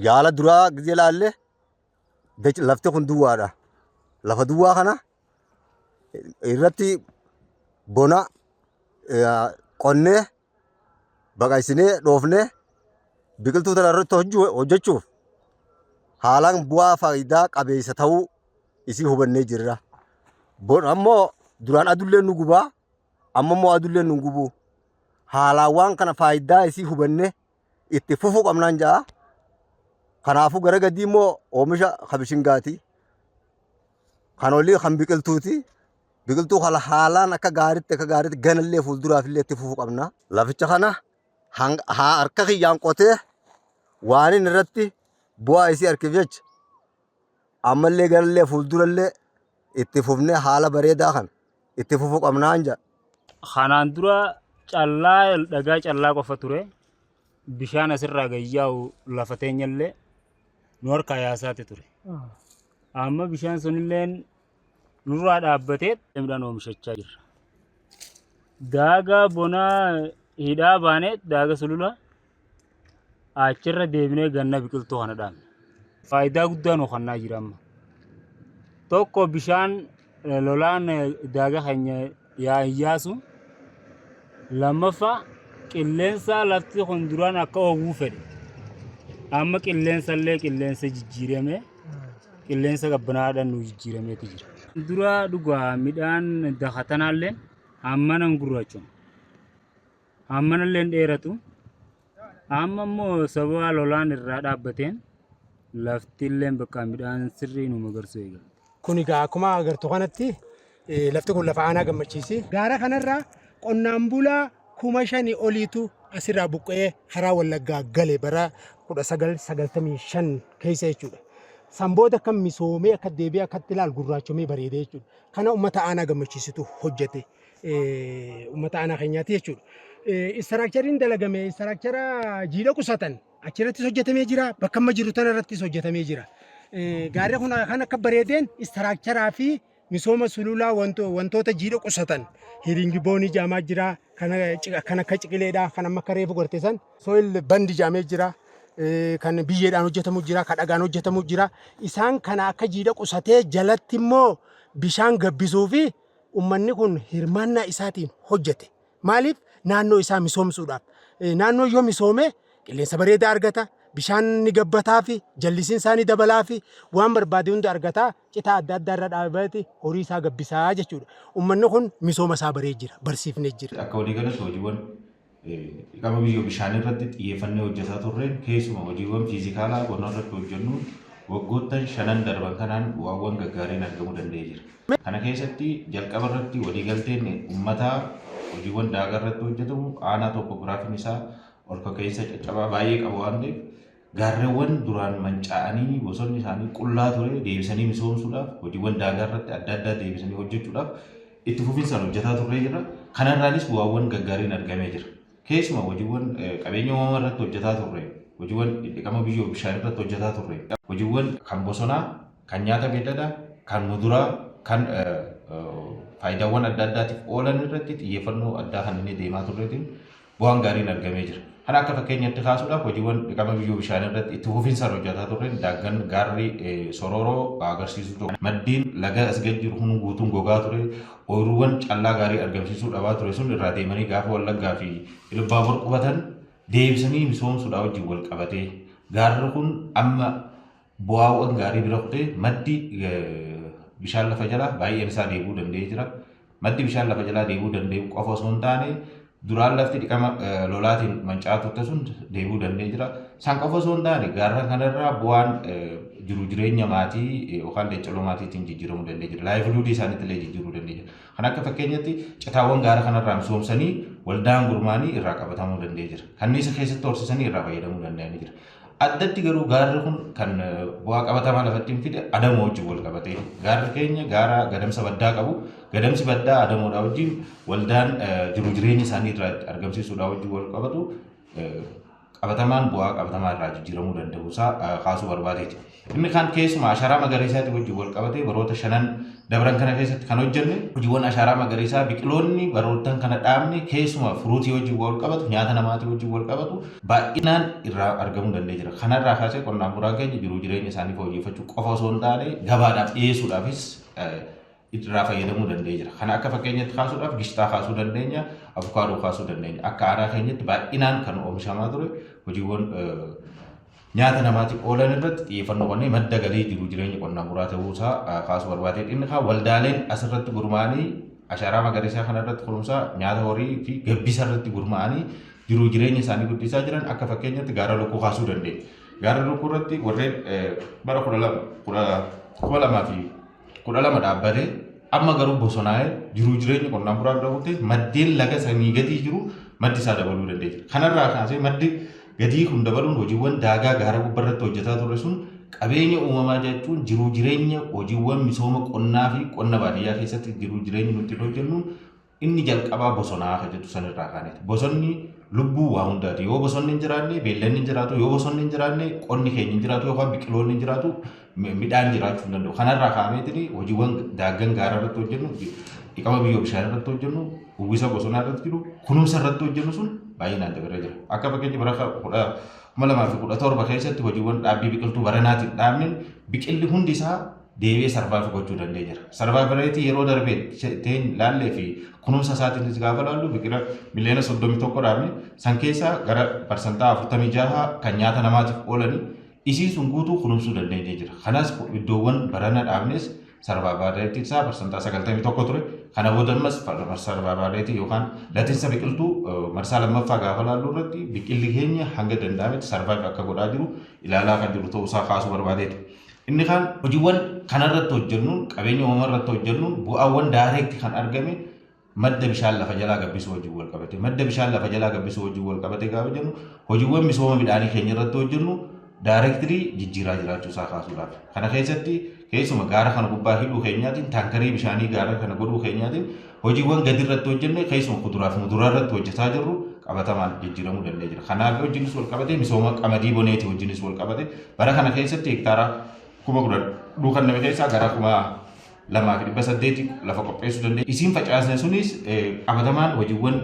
yaala duraa gisee laalle lafti kun duwwaadha. Lafa duwwaa kana irratti bona qonnee baqaqsinee dhoofnee biqiltuu tana irratti hojjechuuf haalaan bu'aa faayidaa qabeessa ta'uu isii hubannee jirra. Bona ammoo duraan adullee nu gubaa amma immoo adullee nu gubu. Haalawwan kana faayidaa isii hubannee itti fufuu qabnaan ja'a. Kanaafuu gara gadii immoo oomisha kabishingaati. Kan olii kan biqiltuuti. Biqiltuu kana haalaan akka gaariitti ganallee fuulduraaf illee itti fufuu qabna. Laficha kana harka kiyyaan qotee waan inni irratti bu'aa isii argisiif jecha ammallee ganallee fuuldurallee itti fufnee haala bareedaa kan itti fufuu qabnaan ja'a. Kanaan dura callaa dhagaa callaa qofa ture. Bishaan asirraa gayyaa'u lafa teenyallee nu harkaa yaasaati ture. Amma bishaan sunilleen nurraa dhaabbatee midhaan oomishachaa jirra. Daagaa bonaa hidhaa baanee daaga sulula achirra deebinee ganna biqiltuu kana dhaabne. Faayidaa guddaa nu kennaa jira amma. Tokko bishaan lolaan daaga keenya yaasu. Lammaffaa qilleensa lafti kun duraan akka oowwuu fedhe. Amma qilleensallee qilleensa jijjiiramee qilleensa qabbanaadhaan nu jijjiirameeti jira. Dura dhugaa midhaan dakatanaallee ammanan gurraachuun ammanallee dheeratu. Amma immoo sababa lolaan irraa dhaabbateen laftillee bakka midhaan sirrii nu magarsu eegala. Kun egaa akkuma agartu kanatti lafti kun lafa aanaa gammachiisi. Gaara kanarraa qonnaan bulaa 5,000 oliitu asirraa buqqee karaa Wallaggaa gale bara 1995 keessa jechuudha. Sanboota akka misoomee akka deebi'ee akkatti ilaal gurraachomee bareedee jechuudha. Kana uummata aanaa gammachiisitu hojjete uummata aanaa keenyaati jechuudha. Istiraakchariin dalagame istiraakchara jiidha qusatan achirrattis hojjetamee jira. Bakka amma jiru tanarrattis hojjetamee jira. Gaarri kun kan akka bareedeen istiraakcharaa fi misooma sululaa wantoota jiidha qusatan hiringi boonii jaamaa jira. Kan akka ciqileedha. Kan amma akka reefu gorteessan soil bandi jaamee jira. Kan biyyeedhaan hojjetamu jira. Kan dhagaan hojjetamu jira. Isaan kana akka jiidha qusatee jalatti immoo bishaan gabbisuu fi uummanni kun hirmaannaa isaatiin hojjete. Maaliif naannoo isaa misoomsuudhaaf. Naannoo yoo misoome qilleensa bareedaa argata. Bishaan ni gabbataa fi jallisiin isaa ni dabalaa fi waan barbaade hunda argataa citaa adda addaa irra dhaabbatee horii isaa gabbisaa jechuudha. Uummanni kun misooma isaa baree jira. Barsiifnee jira. Akka walii galatti hojiiwwan dhiqama biyyoo bishaan irratti xiyyeeffannee hojjetaa turreen keessuma hojiiwwan fiizikaalaa qonnaa irratti hojjennuun waggoottan 5 darban kanaan bu'aawwan gaggaariin argamuu danda'ee jira. Kana keessatti jalqaba irratti walii galteen uummataa hojiiwwan daagaa irratti hojjetamu aanaa toopogiraafiin isaa ol ka'iinsa caccabaa baay'ee qabu waan ta'eef gaarreewwan duraan manca'anii bosonni isaanii qullaa ture deebisanii misoomsuudhaaf hojiiwwan daagaa irratti adda addaa deebisanii hojjechuudhaaf itti fufinsaan hojjetaa turree jira. Kanarraanis bu'aawwan gaggaariin argamee jira. Keessuma hojiiwwan qabeenya uumamaa irratti hojjetaa turre, hojiiwwan dhiqama biyyoo bishaan irratti hojjetaa turre, hojiiwwan kan bosonaa, kan nyaata beelladaa, kan muduraa, kan faayidaawwan adda addaatiif oolan irratti xiyyeeffannoo addaa kan inni deemaa turreetiin bu'aan gaariin argamee jira. Kan akka fakkeenyatti kaasuudhaaf hojiiwwan dhiqama biyyoo bishaan irratti itti fufinsaan hojjetaa turreen daaggan gaarri sororoo agarsiisuu ture. Maddiin laga as gad jiru kun guutuun gogaa ture. Ooyiruuwwan callaa gaarii argamsiisuu dhabaa ture sun irraa deemanii gaafa Wallaggaa fi Ilubbaabor qubatan deebisanii misoomsuudhaa wajjin wal qabatee gaarri kun amma bu'aawwan gaarii bira kutee maddi bishaan lafa jalaa baay'een isaa deebuu danda'ee jira. Maddi bishaan lafa jalaa deebuu danda'u qofa osoo hin taane duraan lafti dhiqama lolaatiin manca'aa turte sun deebuu danda'ee jira. San qofa osoo hin taane gaarran kanarraa bu'aan jiru jireenya maatii yookaan leencoloo maatiitiin jijjiiramuu danda'ee jira. Laayifilihuudii isaaniitti illee jijjiiruu danda'ee jira. Kan akka fakkeenyatti citaawwan gaara kanarraa misoomsanii waldaan gurmaanii irraa qabatamuu danda'ee jira. Kanniisa keessatti horsiisanii irraa fayyadamuu danda'anii jira. Addatti garuu gaarri kun kan bu'aa qabatamaa lafatti hin fide adamoo wajjin wal qabatee gaarri keenya gaara gadamsa baddaa qabu. Gadamsi baddaa adamoodhaa wajjin waldaan jiru jireenya isaanii irraa argamsiisuudhaa wajjin wal qabatu qabatamaan bu'aa qabatamaa irraa jijjiiramuu danda'uusaa kaasuu barbaadeeti. Inni kaan keessumaa ashaaraa magariisaatti wajjin wal qabatee baroota 5 dabran kana keessatti kan hojjenne hojiiwwan ashaaraa magariisaa biqiloonni barootan kana dhaabne keessumaa furuutii wajjin wal qabatu nyaata namaatii wajjin wal qabatu baay'inaan irraa argamuu danda'ee jira. Kanarraa kaasee qonnaan bulaan keenya jiruu jireenya isaanii fooyyeffachuu qofa osoo hin taane gabaadhaaf dhiyeessuudhaafis irraa fayyadamuu danda'ee jira. Kana akka fakkeenyatti kaasuudhaaf gishtaa kaasuu dandeenya, avukaadoo kaasuu dandeenya. Akka aadaa keenyatti baay'inaan kan oomishamaa ture hojiiwwan nyaata namaatiif oolan irratti xiyyeeffannoo kennee madda galii jiruu jireenya qonnaan bulaa ta'uusaa kaasuu barbaadee inni kaan waldaaleen asirratti gurmaa'anii ashaaraa magariisaa kanarratti kunuunsa nyaata horii fi gabbisa irratti gurmaa'anii jiruu jireenya isaanii guddisaa jiran akka fakkeenyatti gaara lukkuu kaasuu dandeenya. Gaara lukkuu irratti warreen bara 2012 dhaabbatee amma garuu bosonaa'ee jiruu jireenya qonnaan bulaa dabalatee maddeen laga sanii gadii jiru maddi isaa dabaluu dandeenya. Kanarraa kaasee maddi gadii kun dabaluun hojiiwwan daagaa gaara gubbarratti hojjetaa turre sun qabeenya uumamaa jechuun jiruu jireenya hojiiwwan misooma qonnaa fi qonna baadiyyaa keessatti jiruu jireenya nuti hojjennu inni jalqabaa bosonaa akka jettu sanirraa kaaneeti. Bosonni lubbuu waa hundaati. Yoo bosonni hin jiraanne beellanni hin jiraatu, yoo bosonni hin jiraanne qonni keenya hin jiraatu yookaan biqiloonni hin jiraatu midhaan jiraachuu hin danda'u. Kanarraa kaaneetiin hojiiwwan daaggan gaara irratti hojjennu dhiqama biyyoo bishaan irratti hojjennu uwwisa bosonaa irratti jiru kunuunsa irratti hojjennu sun baay'inaan dabalee jira. Akka fakkeenya bara 2017 keessatti hojiiwwan dhaabbii biqiltuu baranaatiin dhaabne biqilli hundi isaa deebi'ee sarvaayiv gochuu danda'ee jira. Sarvaayivareetii yeroo darbee ta'een laallee fi kunuunsa isaatiinis gaafa laallu biqila miliyoona 31 dhaabne san keessaa gara parsantaa 46 kan nyaata namaatiif oolanii isii sun guutuu kunuunsuu danda'ee jira. Kanas iddoowwan barana dhaabnes sarvaayivareetii isaa parsantaa 91 ture. Kana booda ammas sarvaayivareetii yookaan latinsa biqiltuu marsaa lammaffaa gaafa laallu irratti biqilli keenya hanga danda'ametti sarvaayiv akka godhaa jiru ilaalaa kan jiru ta'uusaa kaasuu barbaadeeti. Inni kaan hojiiwwan kanarratti hojjennuun qabeenya uumamaa irratti hojjennuun bu'aawwan daayireektii kan argame madda bishaan lafa jalaa gabbisuu wajjin wal qabate. Madda bishaan lafa jalaa gabbisuu wajjin wal qabate gaafa jennu hojiiwwan misooma midhaanii keenya irratti hojjennu daayireektirii jijjiiraa jiraachuusaa kaasuudhaaf. Kana keessatti keessuma gaara kana gubbaa hidhuu keenyaatiin taankarii bishaanii gaara kana godhuu keenyaatiin hojiiwwan gadi irratti hojjenne keessuma kuduraa fi muduraa irratti hojjetaa jirru qabatamaan jijjiiramuu danda'ee jira. Kanaaf wajjinis wal qabate misooma qamadii boneetii wajjinis wal qabate bara kana keessatti hektaara 10,000 duukan nama keessaa gara 2,800 lafa qopheessuu dandeenya. Isiin facaasne sunis qabatamaan hojiiwwan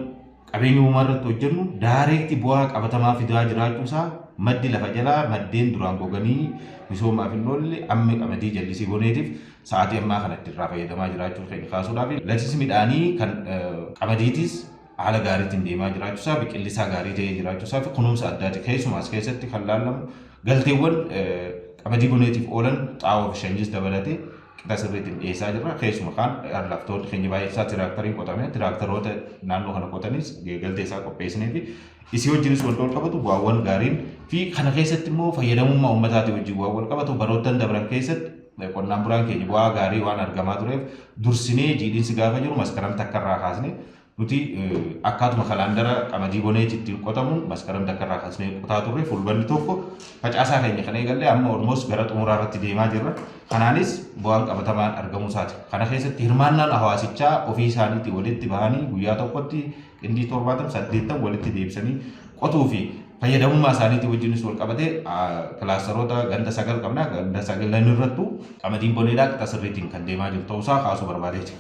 qabeenya uumamaa irratti hojjennu daayireektii bu'aa qabatamaa fidaa jiraachuusaa maddi lafa jalaa maddeen duraan goganii misoomaaf hin oolle amma qamadii jallisii boneetiif sa'aatii ammaa kanatti irraa fayyadamaa jiraachuu keenya kaasuudhaaf latisni midhaanii kan qamadiitis haala gaariitiin deemaa jiraachuusaa biqillisaa gaarii ta'ee jiraachuusaa fi kunuunsa addaati keessumaas keessatti kan laallamu galteewwan qamadii boneetiif oolan xaa'oo fi shanyiis dabalatee qixa sirriitiin dhiyeessaa jirra. Keessuma kaan laftoonni keenya baay'ee isaa tiraakteriin qotamee tiraakteroota naannoo kana qotanis galtee isaa qopheessinee fi isii wajjinis wal qabatu bu'aawwan gaariin fi kana keessatti immoo fayyadamummaa uummataatii wajjin wal qabatu baroottan dabran keessatti qonnaan bulaan keenya bu'aa gaarii waan argamaa tureef dursinee jiidhinsi gaafa jiru maskaram takka irraa kaasne nuti akkaatuma kalaandara qamadii boneetii ittiin qotamuun maskaram takka irraa kaasnee qotaa turre fulbanni tokko facaasaa keenya kan eegalle amma olmoos gara xumuraa irratti deemaa jirra. Kanaanis bu'aan qabatamaan argamuu isaati. Kana keessatti hirmaannaan hawaasichaa ofii isaaniitti walitti bahanii guyyaa tokkotti qindii 70-80 walitti deebisanii qotuu fi fayyadamummaa isaaniitii wajjinis wal qabatee kilaasteroota ganda 9 qabna. Ganda 9 irrattuu qamadiin boneedhaa qixa sirriitiin kan deemaa jiru ta'uusaa kaasuu barbaadeeti.